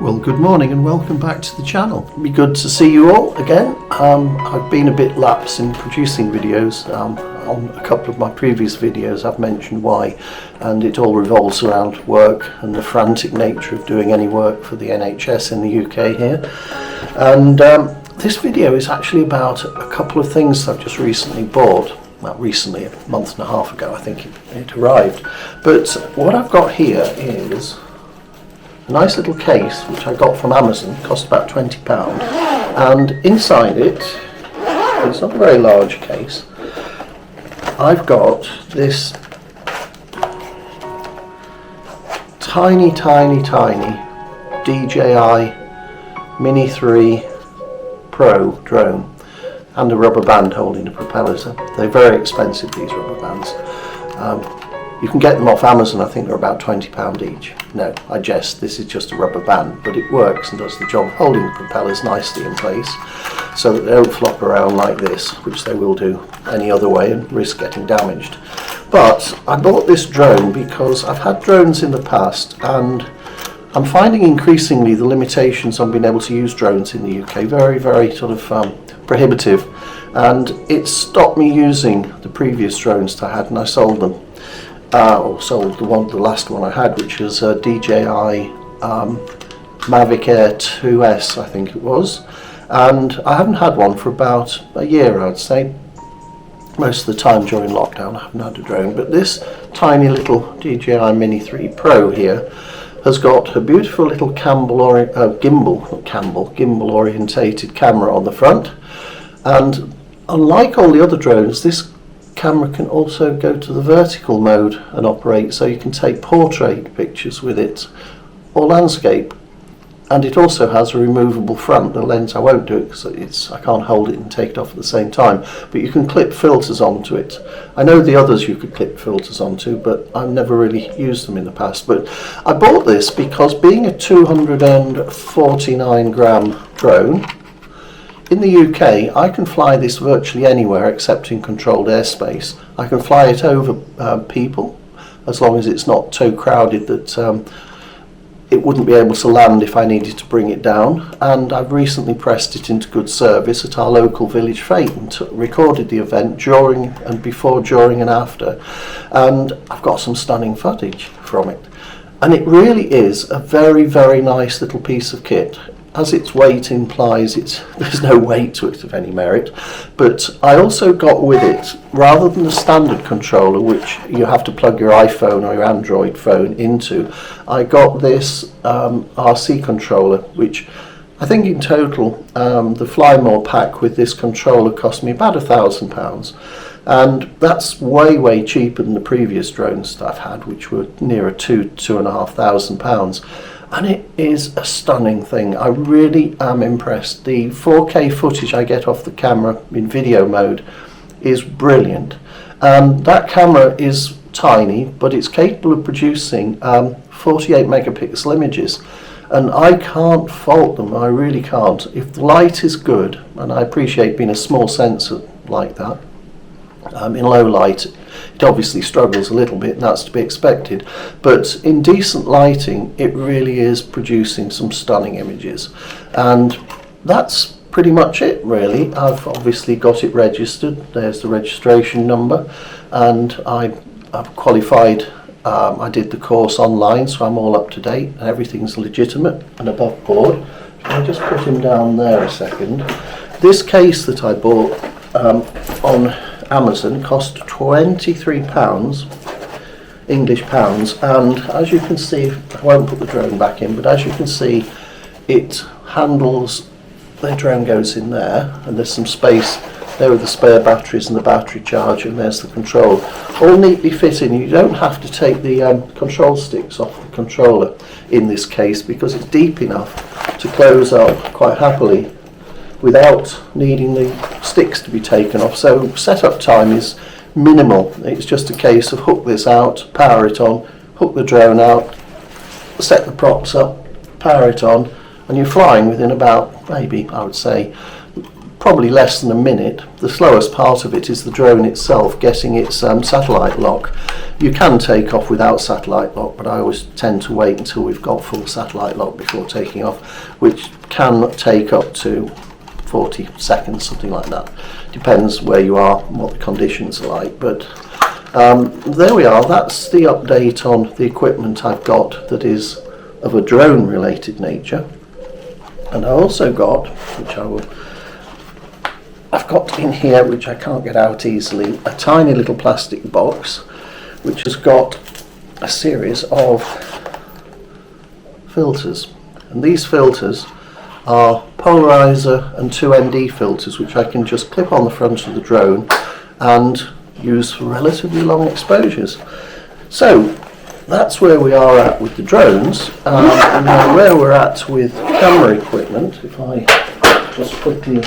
Well, good morning and welcome back to the channel. It'd be good to see you all again. I've been a bit lapse in producing videos. On a couple of my previous videos I've mentioned why, and it all revolves around work and the frantic nature of doing any work for the NHS in the UK here. And this video is actually about a couple of things I've just recently bought. Well, recently, a month and a half ago I think it arrived. But what I've got here is a nice little case which I got from Amazon. It cost about £20, and inside it, it's not a very large case, I've got this tiny DJI Mini 3 Pro drone and a rubber band holding the propellers. They're very expensive, these rubber bands. You can get them off Amazon. I think they're about £20 each. No, I jest, this is just a rubber band, but it works and does the job, holding the propellers nicely in place so that they don't flop around like this, which they will do any other way and risk getting damaged. But I bought this drone because I've had drones in the past and I'm finding increasingly the limitations on being able to use drones in the UK very sort of prohibitive, and it stopped me using the previous drones that I had, and I sold them. Or sold the last one I had, which was a DJI Mavic Air 2S, I think it was, and I haven't had one for about a year, I'd say. Most of the time during lockdown I haven't had a drone, but this tiny little DJI Mini 3 Pro here has got a beautiful little gimbal orientated camera on the front, and unlike all the other drones, this camera can also go to the vertical mode and operate, so you can take portrait pictures with it or landscape. And it also has a removable front. The lens, I won't do it because I can't hold it and take it off at the same time, but you can clip filters onto it. I know the others you could clip filters onto, but I've never really used them in the past. But I bought this because, being a 249 gram drone, in the UK, I can fly this virtually anywhere except in controlled airspace. I can fly it over people, as long as it's not too crowded that it wouldn't be able to land if I needed to bring it down. And I've recently pressed it into good service at our local village fete and recorded the event during and before, during and after. And I've got some stunning footage from it. And it really is a very nice little piece of kit. As its weight implies, there's no weight to it of any merit, but I also got with it, rather than the standard controller which you have to plug your iPhone or your Android phone into, I got this RC controller, which I think in total the Fly More pack with this controller cost me about £1,000, and that's way cheaper than the previous drones that I've had, which were nearer £2,500. And it is a stunning thing. I really am impressed. The 4K footage I get off the camera in video mode is brilliant. That camera is tiny, but it's capable of producing 48 megapixel images, and I can't fault them. I really can't. If the light is good, and I appreciate being a small sensor like that, in low light it obviously struggles a little bit, and that's to be expected, but in decent lighting it really is producing some stunning images. And that's pretty much it really. I've obviously got it registered. There's the registration number, and I've qualified. I did the course online, so I'm all up to date and everything's legitimate and above board. I'll just put him down there a second. This case that I bought on Amazon cost £23 English pounds, and as you can see, I won't put the drone back in, but as you can see, it handles, the drone goes in there, and there's some space there with the spare batteries and the battery charger, and there's the control, all neatly fit in. You don't have to take the control sticks off the controller in this case, because it's deep enough to close up quite happily without needing the sticks to be taken off. So setup time is minimal. It's just a case of hook this out, power it on, hook the drone out, set the props up, power it on, and you're flying within about, maybe I would say probably less than a minute. The slowest part of it is the drone itself getting its satellite lock. You can take off without satellite lock, but I always tend to wait until we've got full satellite lock before taking off, which can take up to 40 seconds, something like that. Depends where you are and what the conditions are like. But there we are. That's the update on the equipment I've got that is of a drone related nature. And I also got, which I've got in here, which I can't get out easily, a tiny little plastic box which has got a series of filters, and these filters are polarizer and 2ND filters which I can just clip on the front of the drone and use for relatively long exposures. So that's where we are at with the drones, and now where we're at with camera equipment. If I just quickly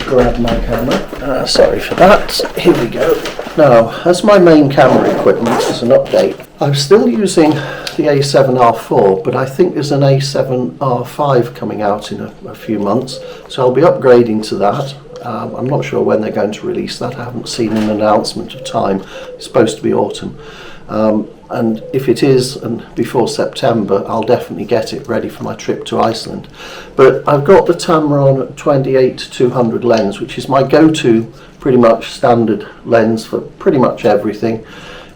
grab my camera. Sorry for that. Here we go. Now, as my main camera equipment, as an update, I'm still using the A7R4, but I think there's an A7R5 coming out in a few months, so I'll be upgrading to that. I'm not sure when they're going to release that. I haven't seen an announcement of time. It's supposed to be autumn. And if it is, and before September, I'll definitely get it ready for my trip to Iceland. But I've got the Tamron 28-200 lens, which is my go-to, pretty much standard lens for pretty much everything.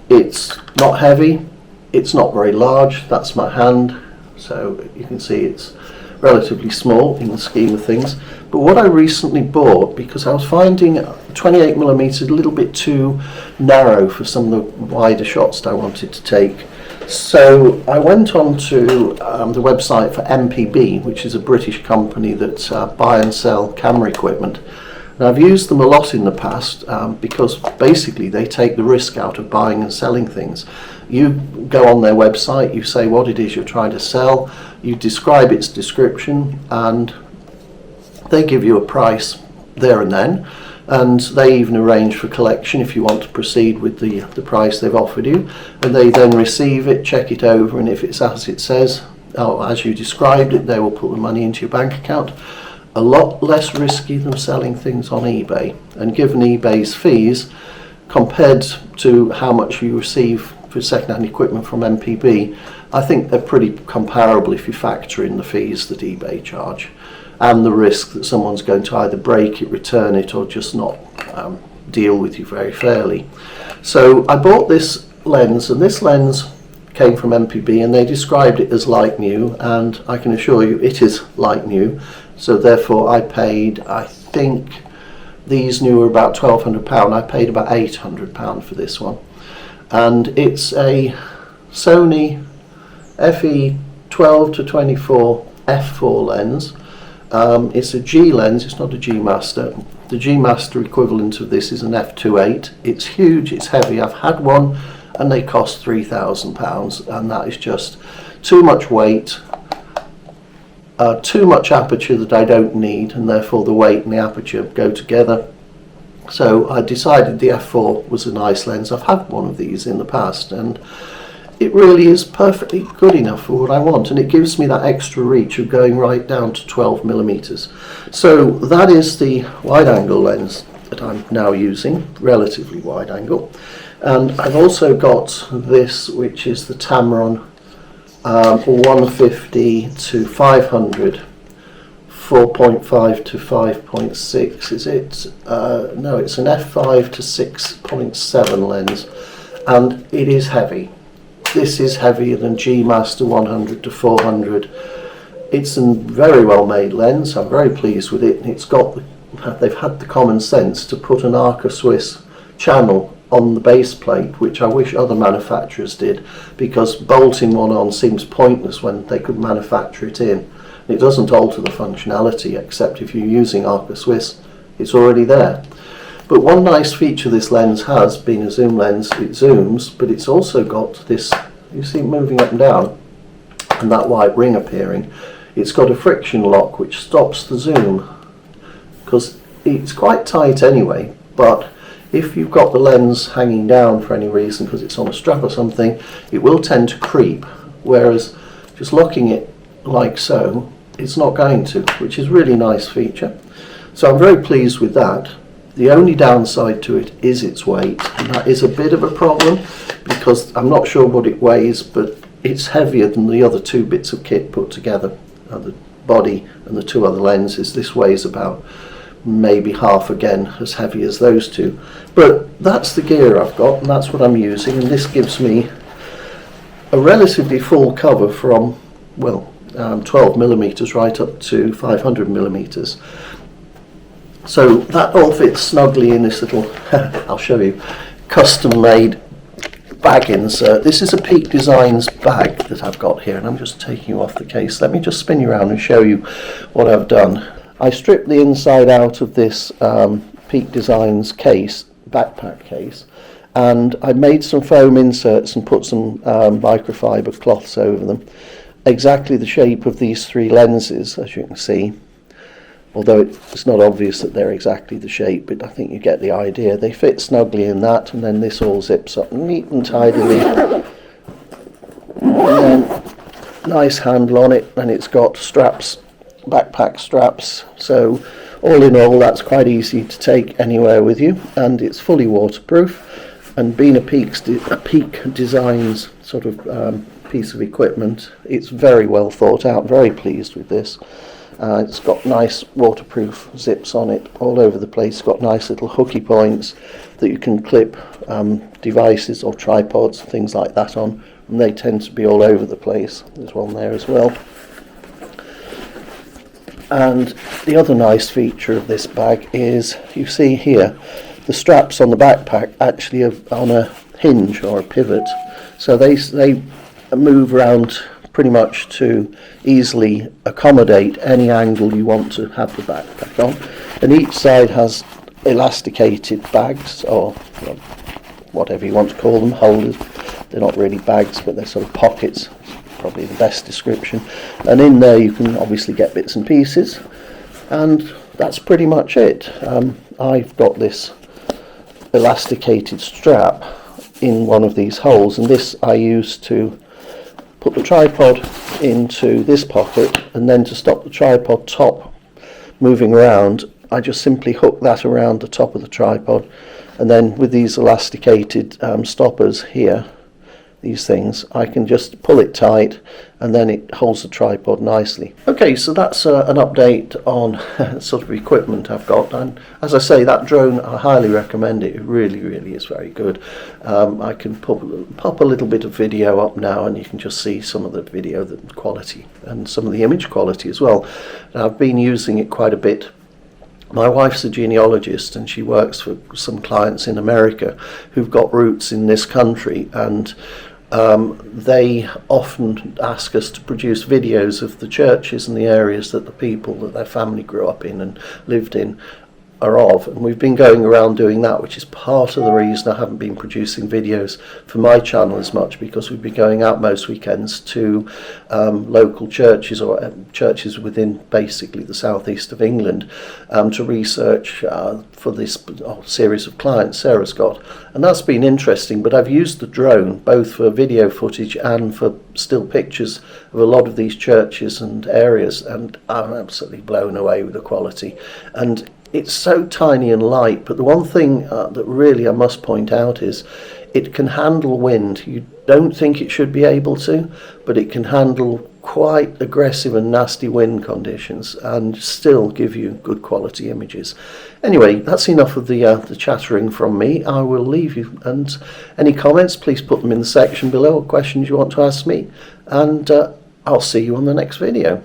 It's not heavy, it's not very large, that's my hand, so you can see it's relatively small in the scheme of things. But what I recently bought, because I was finding 28mm a little bit too narrow for some of the wider shots that I wanted to take, so I went on to the website for MPB, which is a British company that buy and sell camera equipment. And I've used them a lot in the past because basically they take the risk out of buying and selling things. You go on their website, you say what it is you're trying to sell, you describe its description, and they give you a price there and then, and they even arrange for collection if you want to proceed with the price they've offered you, and they then receive it, check it over, and if it's as it says, as you described it, they will put the money into your bank account. A lot less risky than selling things on eBay, and given eBay's fees compared to how much you receive for second-hand equipment from MPB, I think they're pretty comparable if you factor in the fees that eBay charge and the risk that someone's going to either break it, return it, or just not deal with you very fairly. So I bought this lens, and this lens came from MPB, and they described it as like new, and I can assure you it is like new. So therefore I paid, I think these new were about £1,200, I paid about £800 for this one. And it's a Sony FE12-24 f4 lens. It's a G lens, it's not a G Master. The G Master equivalent of this is an f2.8. It's huge, it's heavy. I've had one and they cost £3,000, and that is just too much weight, too much aperture that I don't need, and therefore the weight and the aperture go together. So I decided the f4 was a nice lens. I've had one of these in the past, and it really is perfectly good enough for what I want, and it gives me that extra reach of going right down to 12mm. So that is the wide angle lens that I'm now using, relatively wide angle. And I've also got this, which is the Tamron 150-500, 4.5 to 5.6. Is it? No, it's an f5 to 6.7 lens, and it is heavy. This is heavier than G Master 100 to 400. It's a very well made lens. I'm very pleased with it. It's got they've had the common sense to put an Arca Swiss channel on the base plate, which I wish other manufacturers did, because bolting one on seems pointless when they could manufacture it in. It doesn't alter the functionality, except if you're using Arca Swiss, it's already there. But one nice feature this lens has, being a zoom lens, it zooms, but it's also got this, you see it moving up and down, and that white ring appearing. It's got a friction lock which stops the zoom, because it's quite tight anyway, but if you've got the lens hanging down for any reason, because it's on a strap or something, it will tend to creep, whereas just locking it like so, it's not going to, which is a really nice feature. So I'm very pleased with that. The only downside to it is its weight, and that is a bit of a problem because I'm not sure what it weighs, but it's heavier than the other two bits of kit put together, the body and the two other lenses. This weighs about maybe half again as heavy as those two, but that's the gear I've got and that's what I'm using, and this gives me a relatively full cover from, well, 12mm right up to 500mm. So that all fits snugly in this little I'll show you, custom made bag insert. This is a Peak Designs bag that I've got here, and I'm just taking you off the case. Let me just spin you around and show you what I've done. I stripped the inside out of this Peak Designs case, backpack case, and I made some foam inserts and put some microfiber cloths over them, exactly the shape of these three lenses, as you can see. Although it's not obvious that they're exactly the shape, but I think you get the idea. They fit snugly in that, and then this all zips up neat and tidily. And then nice handle on it, and it's got straps, backpack straps. So all in all, that's quite easy to take anywhere with you, and it's fully waterproof. And being a Peak Designs sort of piece of equipment, it's very well thought out. Very pleased with this. It's got nice waterproof zips on it all over the place. It's got nice little hooky points that you can clip devices or tripods, things like that on, and they tend to be all over the place. There's one there as well. And the other nice feature of this bag is, you see here, the straps on the backpack actually are on a hinge or a pivot, so they move around pretty much to easily accommodate any angle you want to have the backpack on. And each side has elasticated bags, or whatever you want to call them, holders. They're not really bags, but they're sort of pockets, probably the best description. And in there you can obviously get bits and pieces, and that's pretty much it. I've got this elasticated strap in one of these holes, and this I use to put the tripod into this pocket, and then to stop the tripod top moving around, I just simply hook that around the top of the tripod, and then with these elasticated stoppers here, these things, I can just pull it tight and then it holds the tripod nicely. Okay, so that's an update on sort of equipment I've got, and as I say, that drone, I highly recommend it. It really is very good. I can pop a little bit of video up now, and you can just see some of the video quality and some of the image quality as well. And I've been using it quite a bit. My wife's a genealogist, and she works for some clients in America who've got roots in this country, and they often ask us to produce videos of the churches and the areas that the people that their family grew up in and lived in are of, and we've been going around doing that, which is part of the reason I haven't been producing videos for my channel as much, because we've been going out most weekends to local churches, or churches within basically the southeast of England, to research for this series of clients Sarah's got, and that's been interesting. But I've used the drone both for video footage and for still pictures of a lot of these churches and areas, and I'm absolutely blown away with the quality. And it's so tiny and light, but the one thing that really I must point out is it can handle wind. You don't think it should be able to, but it can handle quite aggressive and nasty wind conditions and still give you good quality images. Anyway, that's enough of the chattering from me. I will leave you, and any comments, please put them in the section below, or questions you want to ask me, and I'll see you on the next video.